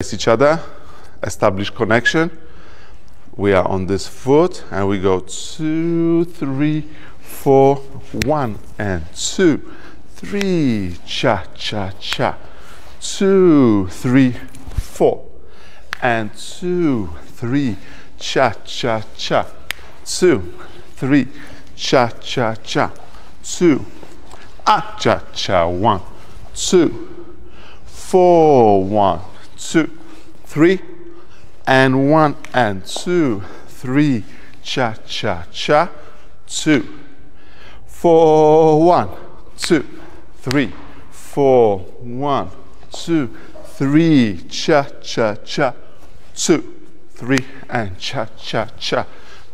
Each other, establish connection. We are on this foot and we go 2, 3, 4, 1 and 2, 3, cha cha cha, 2, 3, 4 and 2, 3, cha cha cha, 2, 3, cha cha cha, 2, ah cha cha, 1, 2, 4, 1, 2, 3 and 1 and 2, 3, cha cha cha, 2, 4, 1, 2, 3, 4, 1, 2, 3, cha cha cha, 2, 3 and cha cha cha,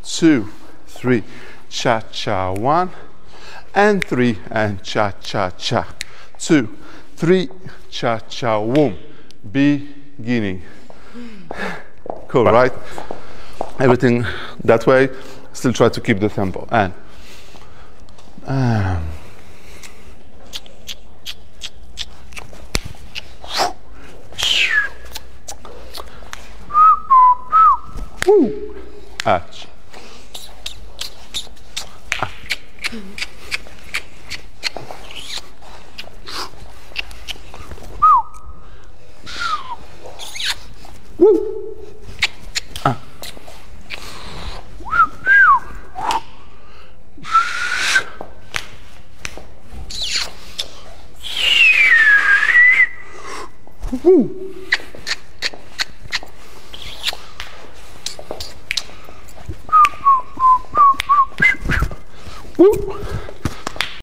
2, 3, cha cha, 1 and 3 and cha cha cha, 2, 3, cha cha, boom. Beginning. Cool, right? Everything that way. Still try to keep the tempo. And woo. Ach. Woo. Ah. Woo.